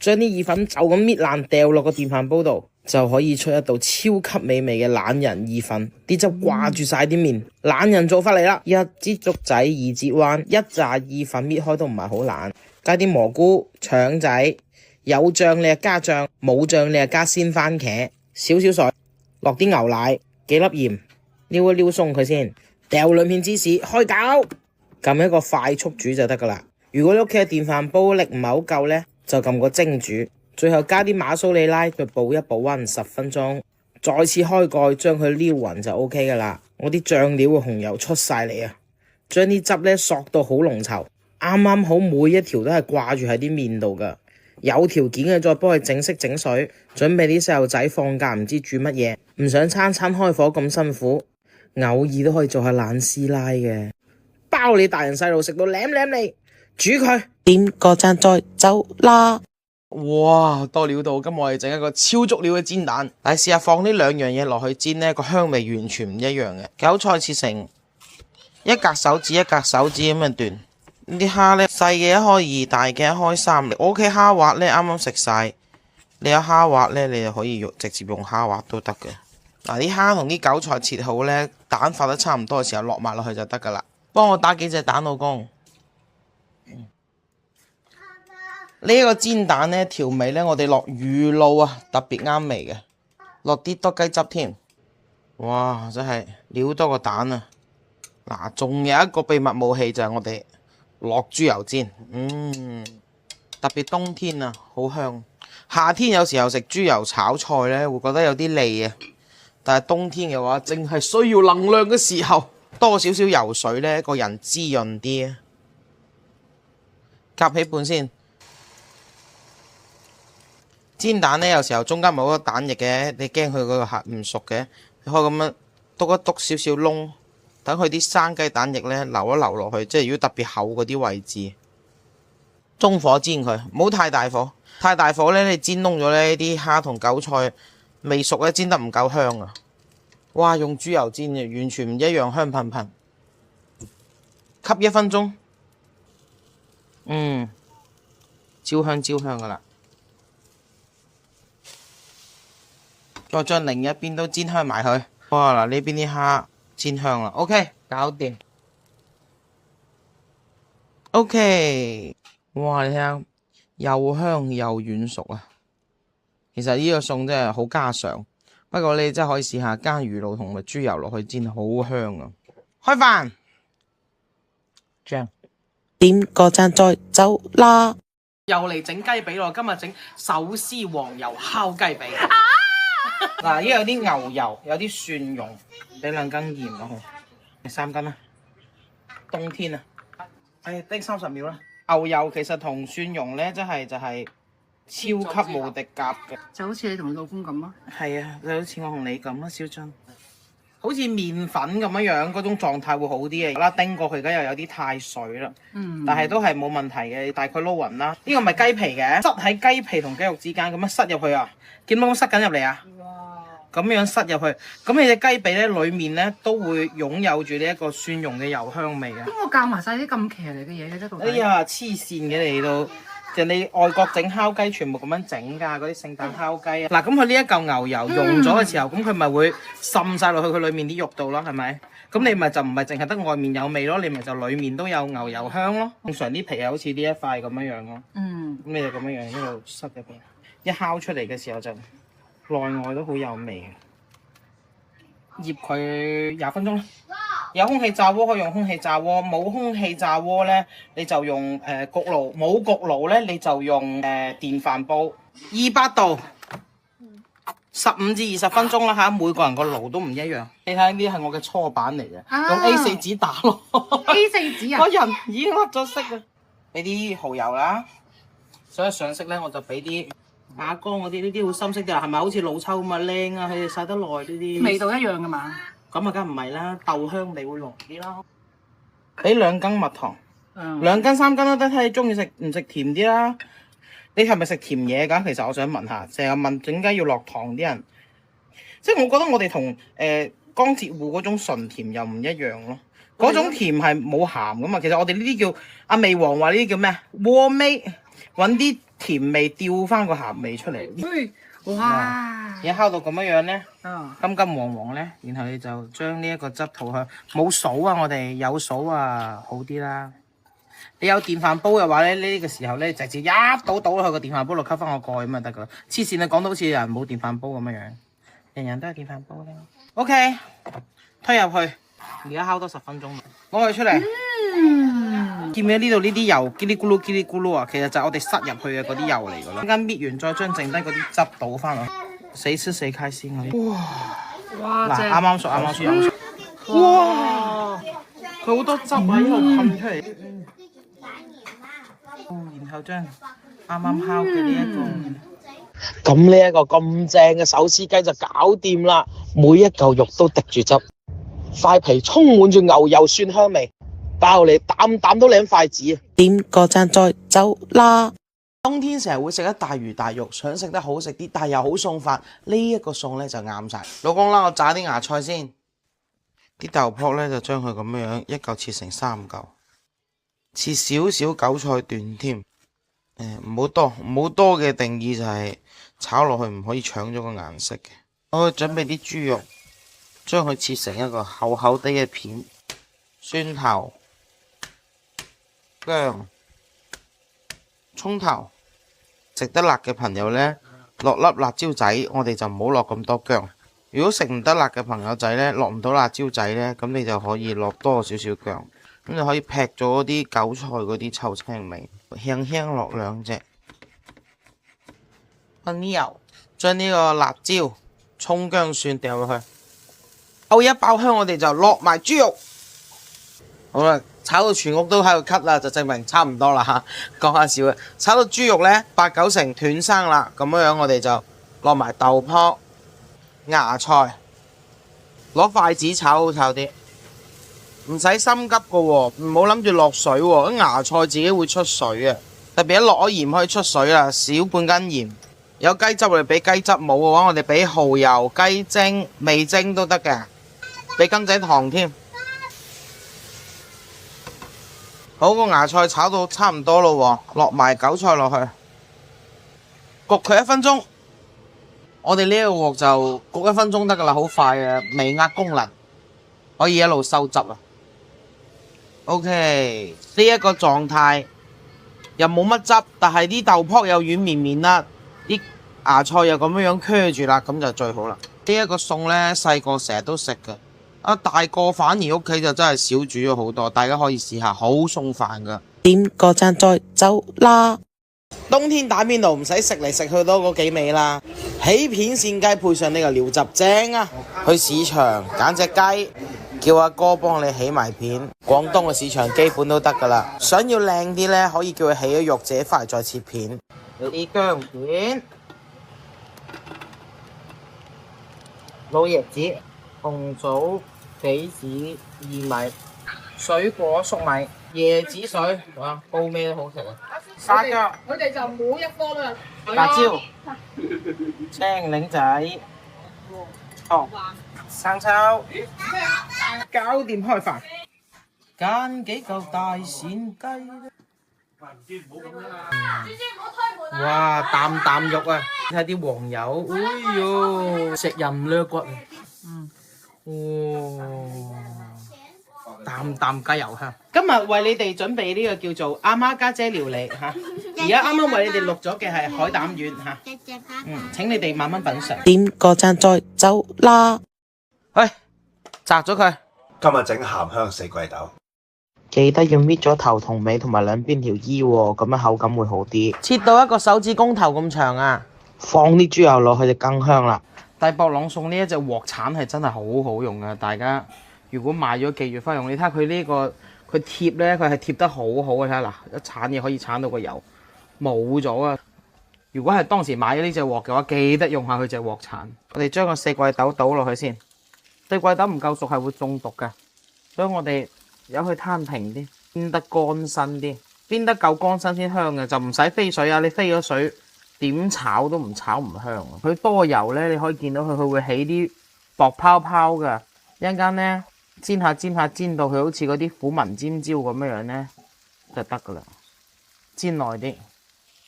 將啲意粉就咁搣爛掉落個電飯煲度，就可以出一道超級美味嘅懶人意粉。啲汁掛住晒啲麵，懶人做法嚟啦！一支竹仔，二節彎，一紮意粉搣開都唔係好難。加啲蘑菇、腸仔，有醬你就加醬，冇醬你就加鮮番茄，少少水，落啲牛奶，幾粒鹽，撩一撩鬆佢先，掉兩片芝士，開攪，撳一個快速煮就得噶啦。如果你屋企嘅電飯煲力唔係好夠呢，就撳個蒸煮，最後加啲馬蘇里拉，再保一保溫10分鐘，再次開蓋將佢撩勻就 OK 噶啦。我啲醬料嘅紅油出晒嚟啊，將啲汁呢索到好濃稠，啱啱好每一條都係掛住喺啲麵度噶。有條件嘅再幫佢整色整水，準備啲細路仔放假唔知煮乜嘢，唔想餐餐開火咁辛苦，偶爾都可以做下懶師奶嘅，包你大人細路食到舐舐你。煮佢，點個讚再走啦！哇，多料到，今日我哋整一個超足料嘅煎蛋。但係試下放呢兩樣嘢落去煎呢，個香味完全唔一樣嘅。韭菜切成一格手指一格手指咁樣斷。呢啲蝦呢，細嘅一開2，大嘅一開3。我屋企蝦滑呢，啱啱食晒。你有蝦滑呢，你就可以直接用蝦滑都得嘅。嗱，啲蝦同啲韭菜切好呢，蛋發得差唔多嘅時候落埋落去就得噶啦。幫我打幾隻蛋，老公。呢個煎蛋呢，調味呢，我哋落魚露啊，特別啱味嘅，落啲多雞汁添。哇，真係料多個蛋啊！嗱，仲有一個秘密武器就係我哋落豬油煎，特別冬天啊，好香。夏天有時候食豬油炒菜呢，會覺得有啲膩啊，但係冬天嘅話，正係需要能量嘅時候，多少少油水呢，個人滋潤啲啊。夾起半先。煎蛋呢，有時候中間冇個蛋液嘅，你驚佢嗰個核唔熟嘅，你可以咁樣篤一篤少少窿，等佢啲生雞蛋液呢流一流落去，即係如果特別厚嗰啲位置，中火煎佢，唔好太大火，太大火呢，你煎燶咗呢啲蝦同韭菜未熟呢，煎得唔夠香啊！哇，用豬油煎嘅完全唔一樣，香噴噴，吸1分鐘，焦香焦香噶啦。再將另一邊都煎香埋佢。哇，嗱，呢邊啲蝦煎香啦 ，OK， 搞掂。OK， 哇，你睇下又香又軟熟啊！其實呢個餸真係好家常，不過你真係可以試下加魚露同埋豬油落去煎，好香啊！開飯，醬，點個讚再走啦！又嚟整雞髀咯，今日整手撕黃油烤雞髀。嗱，呢有啲牛油，有啲蒜蓉，俾2羹鹽落去，3羹啦。冬天啊，叮30秒啦。牛油其實同蒜蓉呢，真係就係超級無敵夾嘅，就好似你同老公咁咯。係啊，就好似我同你咁啦，小俊。好似麵粉咁樣嗰種狀態會好啲嘅。啦，叮過佢而家又有啲太水啦，但係都係冇問題嘅，你大概撈勻啦。呢個咪雞皮嘅，塞喺雞皮同雞肉之間咁樣塞入去啊，見唔見我塞緊入嚟啊？咁樣塞入去，咁你隻雞髀咧裏面咧都會擁有住呢一個蒜蓉嘅油香味嘅。邊個教埋晒啲咁騎呢嘅嘢嘅啫？到底？哎呀，黐線嘅你都，人哋外國整烤雞全部咁樣整㗎，嗰啲聖誕烤雞啊。嗱，咁佢呢一嚿牛油溶咗嘅時候，咁佢咪會滲晒落去佢裡面啲肉度咯，係咪？咁你咪就唔係淨係得外面有味咯，你咪就裡面都有牛油香咯。通常啲皮係好似呢一塊咁樣咯。咁你就咁樣一路塞入邊，一烤出嚟嘅時候就內外都好有味嘅。醃佢20分鐘啦。有空氣炸鍋可以用空氣炸鍋，冇空氣炸鍋咧你就用焗爐，冇焗爐咧你就用電飯煲，200度，15至20分鐘啦嚇，每個人個爐都唔一樣。你睇呢啲係我嘅搓板嚟嘅，用 A4 紙打咯。A4 紙啊！個人已經甩咗色啊！俾啲蠔油啦，所以上色咧我就俾啲亞光嗰啲，呢啲好深色啲啊，係咪好似老抽咁啊靚啊？佢哋曬得耐呢啲味道一樣噶嘛？咁啊，梗唔係啦，豆香味會濃啲啦。俾2羹蜜糖，2羹3羹都得，睇你中意食唔食甜啲啦。你係咪食甜嘢㗎？其實我想問下，成日問點解要落糖啲人，即係我覺得我哋同江浙滬嗰種純甜又唔一樣咯。嗰種甜係冇鹹噶嘛。其實我哋呢啲叫阿味王話呢啲叫咩？和味，揾啲甜味調翻個鹹味出嚟。喂，哇！而家烤到咁樣咧，啊，金金黃黃咧，然後你就將呢一個汁塗去，冇數啊，我哋有數啊，好啲啦。你有電飯煲嘅話咧，呢個時候咧直接一倒落去個電飯煲度，吸翻個蓋咁就得噶啦。黐線啊，講到好似有人冇電飯煲咁樣樣，人人都有電飯煲咧。OK， 推入去，而家烤多10分鐘，攞佢出嚟。見唔見呢度呢啲油嘰哩咕嚕嘰哩咕嚕啊？其實就係我哋塞入去嘅嗰啲油嚟噶啦。陣間搣完再將剩低嗰啲汁倒翻落去，死吃死開先嗰啲。哇！嗱，啱啱熟，啱啱熟，啱啱熟。哇！佢好多汁啊，一路噴出嚟。然後將啱啱烤嘅呢一個，咁呢一個咁正嘅手撕雞就搞掂啦。每一嚿肉都滴住汁，塊皮充滿住牛油蒜香味，包你啖啖都舐筷子啊！點個讚再走啦！冬天成日會食得大魚大肉，想食得好食啲，但係又好餸法，呢一個餸咧就啱晒。老公啦，我炸啲芽菜先，啲豆卜咧就將佢咁樣一嚿切成3嚿，切少少韭菜段添。唔好多嘅定義就係炒落去唔可以搶咗個顏色嘅。我準備啲豬肉，將佢切成一個厚厚地嘅片，蒜頭、薑、葱頭。食得辣嘅朋友呢，落粒辣椒仔，我哋就唔好落咁多薑。如果食唔得辣嘅朋友仔呢，落唔到辣椒仔呢，咁你就可以落多少少薑。咁就可以劈咗啲韭菜嗰啲臭青味，輕輕落2隻，噴啲油，將呢個辣椒、葱薑蒜掉落去，一爆香我哋就落埋豬肉。好啦，炒到全屋都喺度咳啦，就證明差唔多啦嚇。講下笑啊，炒到豬肉呢8、9成斷生啦，咁樣我哋就落埋豆卜、芽菜，攞筷子炒好炒啲。唔使心急噶喎，唔好諗住落水喎，啲芽菜自己會出水啊。特別一落咗鹽可以出水啦，少半斤鹽。有雞汁我哋俾雞汁，冇嘅話我哋俾蠔油、雞精、味精都得嘅，俾羹仔糖添。好，個芽菜炒到差唔多咯，落埋韭菜落去，焗佢1分鐘。我哋呢個鑊就焗1分鐘得噶啦，好快嘅，微壓功能，可以一路收汁啊。OK， 呢一個狀態又冇乜汁，但係啲豆卜又軟綿綿啦，啲芽菜又咁樣黐住啦，咁就最好啦。呢一個餸呢，細個成日都食噶，大個反而屋企就真係少煮咗好多，大家可以試下，好餸飯噶。點個讚再走啦！冬天打邊爐唔使食嚟食去多嗰幾味啦，起片扇雞配上呢個料汁正啊！去市場揀隻雞。叫阿哥幫你起埋片，廣東嘅市場基本都得噶啦。想要靚啲呢，可以叫佢起咗肉，自己翻嚟再切片。有啲薑片、老椰子、紅棗、杞子、薏米、水果粟米、椰子水，哇，煲咩都好食啊！沙姜，佢哋就冇一科啦。辣椒、青檸仔、哦。生抽，搞掂開飯，揀幾嚿大鱔雞。哇，啖啖肉啊！睇啲黃油，哎喲，食人肋骨。哇，啖啖雞油香。今日為你哋準備呢個叫做阿媽家姐料理嚇，而家啱啱為你哋錄咗嘅係海膽丸嚇。請你哋慢慢品嚐。點個讚再走啦！喂，摘咗佢。今日整鹹香四季豆，記得要搣咗頭同尾同埋兩邊條衣喎，咁樣口感會好啲。切到一個手指公頭咁長啊，放啲豬油落去就更香啦。大博朗送呢一隻鑊鏟係真係好好用啊！大家如果買咗記住翻用，你睇下佢呢個佢貼呢，佢係貼得好好嘅。睇下嗱，一鏟嘢可以鏟到個油冇咗啊！如果係當時買咗呢隻鑊嘅話，記得用下佢隻鑊鏟。我哋將個四季豆倒落去先。四季豆唔夠熟係會中毒嘅，所以我哋由佢攤平啲，煸得乾身啲，煸得夠乾身先香嘅，就唔使飛水啊！你飛咗水點炒都唔炒唔香。佢多油呢，你可以見到佢會起啲薄泡泡嘅，一陣間呢，煎下煎下煎到佢好似嗰啲虎紋尖椒咁樣呢，就得噶啦。煎耐啲，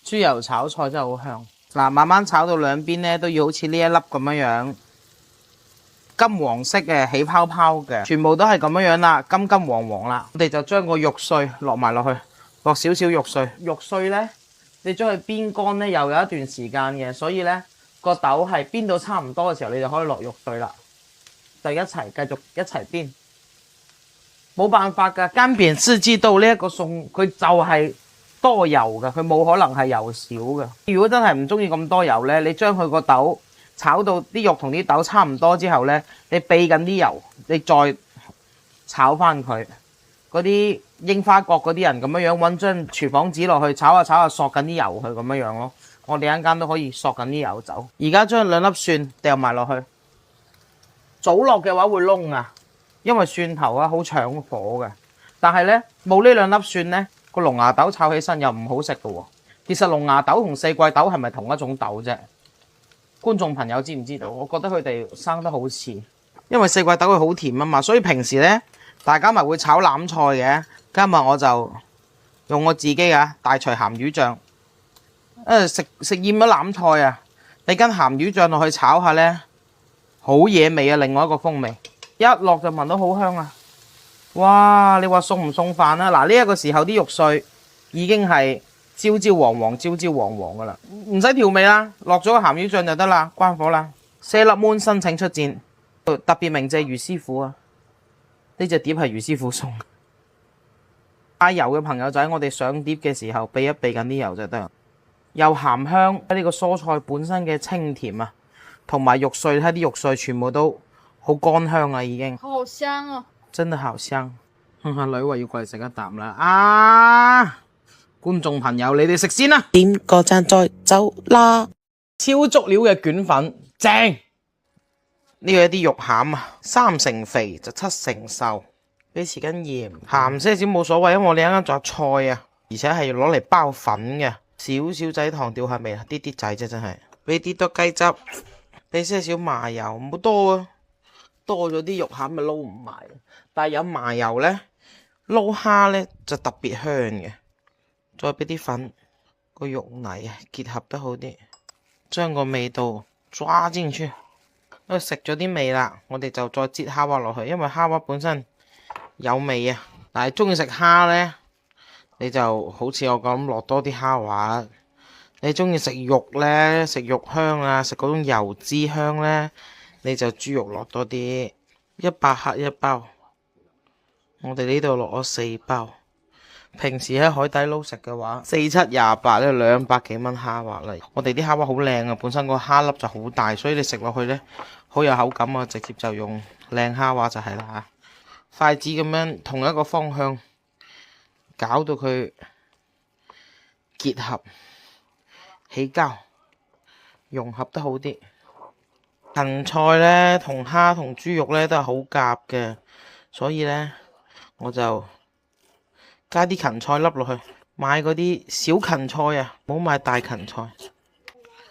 豬油炒菜真係好香。嗱，慢慢炒到兩邊咧都要好似呢一粒咁樣樣，金黃色嘅起泡泡嘅，全部都係咁樣樣啦，金金黃黃啦。我哋就將個肉碎落埋落去，落少少肉碎。肉碎咧，你將佢煸乾咧，又有一段時間嘅，所以咧個豆係煸到差唔多嘅時候，你就可以落肉碎啦，就繼續一齊煸。冇辦法㗎，乾煸四季豆呢一個餸，佢就係多油㗎，佢冇可能係油少㗎。如果真係唔中意咁多油咧，你將佢個豆炒到啲肉同啲豆差唔多之後咧，你避緊啲油，你再炒翻佢。嗰啲櫻花角嗰啲人咁樣樣揾張廚房紙落去炒下炒下，索緊啲油去咁樣樣咯。我哋一間都可以索緊啲油走。而家將兩粒蒜掉埋落去，早落嘅話會燶啊。因為蒜頭啊好搶火嘅，但係咧冇呢兩粒蒜咧，個龍牙豆炒起身又唔好食嘅喎。其實龍牙豆同四季豆係咪同一種豆啫？觀眾朋友知唔知道？我覺得佢哋生得好似，因為四季豆佢好甜啊嘛，所以平時咧大家咪會炒欖菜嘅。今日我就用我自己嘅大廚鹹魚醬，食厭咗欖菜啊，你跟鹹魚醬落去炒下咧，好惹味啊，另外一個風味。一落就聞到好香啊！哇，你話送唔送飯啊？嗱，呢一個時候啲肉碎已經係焦焦黃黃噶啦，唔使調味啦，落咗個鹹魚醬就得啦，關火啦。4粒 moon 申請出戰，特別鳴謝余師傅啊！呢隻碟係余師傅送。嗌油嘅朋友仔，我哋上碟嘅時候避一避緊啲油就得，又鹹香，呢個蔬菜本身嘅清甜啊，同埋肉碎，睇啲肉碎全部都好乾香啊，已經好香啊！真係好香。阿女話要過嚟食一啖啦。啊，觀眾朋友，你哋食先啦，點個讚再走啦。超足料嘅卷粉，正。呢個一啲肉餡啊，3成肥就7成瘦。俾匙羹鹽，鹹些少冇所謂，因為我哋一間仲有菜啊，而且係攞嚟包粉嘅。少少仔糖調下味，啲啲仔啫，真係。俾啲多雞汁，俾些少麻油，唔好多啊。多咗啲肉餡咪撈唔埋，但係有麻油咧，撈蝦咧就特別香嘅。再俾啲粉，個肉泥啊結合得好啲，將個味道抓進去。因為食咗啲味啦，我哋就再擠蝦滑落去，因為蝦滑本身有味啊。但係中意食蝦咧，你就好似我咁落多啲蝦滑。你中意食肉咧，食肉香啊，食嗰種油脂香咧，你就豬肉落多啲，100克一包。我哋呢度落咗4包。平時喺海底撈食嘅話，4、7、28咧，200幾蚊蝦滑嚟。我哋啲蝦滑好靚啊，本身個蝦粒就好大，所以你食落去咧好有口感啊。直接就用靚蝦滑就係啦嚇。筷子咁樣同一個方向搞到佢結合起膠，融合得好啲。芹菜咧同蝦同豬肉咧都係好夾嘅，所以咧我就加啲芹菜粒落去。買嗰啲小芹菜啊，唔好買大芹菜。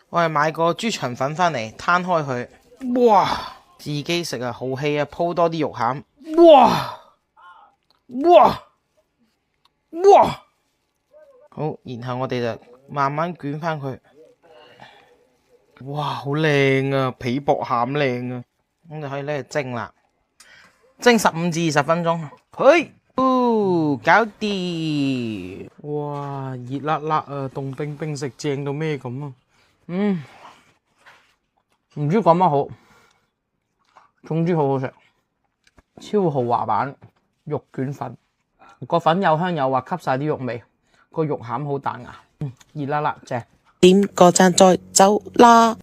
我係買個豬腸粉翻嚟攤開佢，哇！自己食啊好氣啊，鋪多啲肉餡，哇！哇！哇！好，然後我哋就慢慢捲翻佢。哇，好靚啊，皮薄餡靚啊，咁就可以拎嚟蒸啦。蒸15至20分鐘。嘿，搞掂。哇，熱辣辣啊，凍冰冰食正到咩咁啊？唔知講乜好，總之好好食，超豪華版肉卷粉。個粉又香又滑，吸晒啲肉味，個肉餡好彈牙，熱辣辣正。點個讚再走啦！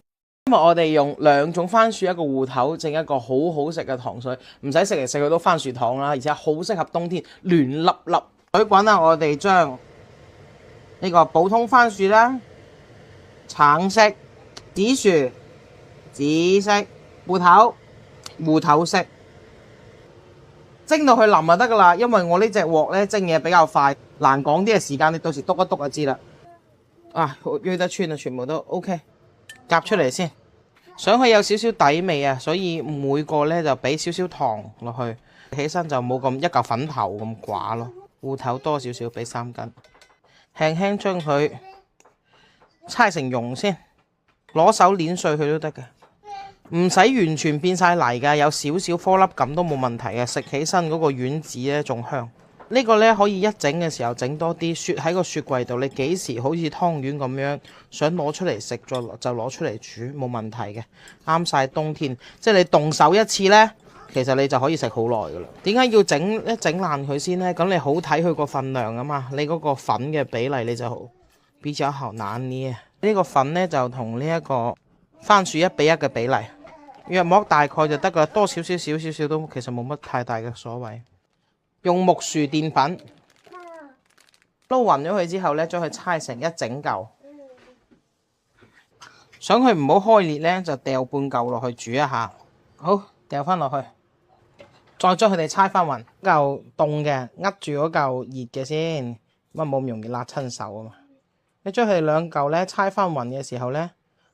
今日我哋用2種番薯，一個芋頭，整一個好好食嘅糖水，唔使食嚟食去都番薯糖啦，而且好適合冬天，嫩粒粒。水滾啦，我哋將呢個普通番薯啦、橙色、紫薯、紫色、芋頭色，蒸到佢腍就得噶啦。因為我呢隻鑊咧蒸嘢比較快，難講啲嘅時間，你到時篤一篤就知啦。啊，鋥得穿啊，全部都 OK， 夾出嚟先。想佢有少少底味啊，所以每個咧就俾少少糖落去，起身就冇咁一嚿粉頭咁寡咯。芋頭多少少，俾3斤，輕輕將佢搓成蓉先，攞手捏碎佢都得嘅，唔使完全變晒泥噶，有少少顆粒感都冇問題嘅，食起身嗰個丸子咧仲香。呢個呢，可以一整嘅時候整多啲，雪喺個雪櫃度，你幾時好似湯圓咁樣想攞出嚟食就攞出嚟煮，冇問題嘅，啱晒冬天。即係你動手一次呢，其實你就可以食好耐噶啦。點解要整爛佢先呢？咁你好睇佢個份量啊嘛，你嗰個粉嘅比例你就比較好拿捏。呢個粉呢，就同呢一個番薯1:1嘅比例，約莫大概就得噶，多少少都其實冇乜太大嘅所謂。用木薯澱粉撈勻咗佢之後呢，將佢搓成一整嚿。想佢唔好開裂呢，就掉半嚿落去煮一下。好，掉翻落去，再將佢哋搓翻勻。嚿凍嘅握住嗰嚿熱嘅先，咁啊冇咁容易辣親手啊嘛。你將佢哋兩嚿呢搓翻勻嘅時候呢，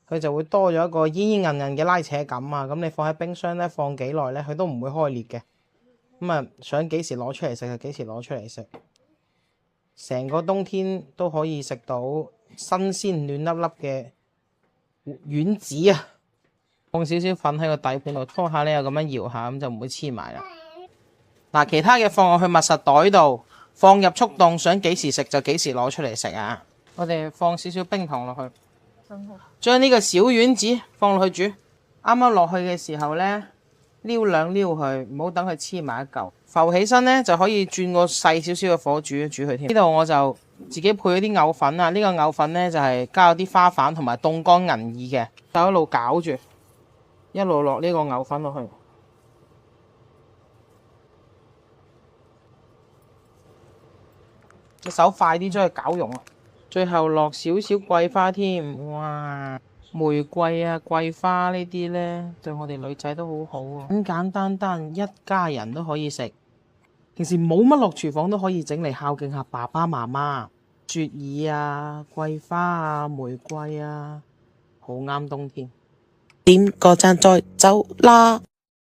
佢就會多咗一個煙煙韌韌嘅拉扯感啊。咁你放喺冰箱呢，放幾耐呢，佢都唔會開裂嘅。咁啊，想幾時攞出嚟食就幾時攞出嚟食，成個冬天都可以食到新鮮暖粒粒嘅丸子啊！放少少粉喺個底盤度拖下呢，又咁樣搖下，咁就唔會黐埋啦。嗱，其他嘅放落去密實袋度，放入速凍，想幾時食就幾時攞出嚟食啊！我哋放少少冰糖落去，將呢個小丸子放落去煮。啱啱落去嘅時候呢，撩兩撩佢，唔好等佢黐埋一嚿，浮起身呢，就可以轉個細少少嘅火煮佢添。呢度我就自己配咗啲藕粉啊，呢個藕粉呢，就係加咗啲花瓣同埋凍乾銀耳嘅，就一路攪住，一路落呢個藕粉落去，隻手快啲將佢攪溶啊！最後落少少桂花添，哇！玫瑰啊、桂花呢啲呢，對我哋女仔都好好啊，簡簡單單一家人都可以食。平時冇乜落廚房都可以整嚟孝敬下爸爸媽媽。雪耳啊、桂花啊、玫瑰啊，好啱冬天。點個讚再走啦！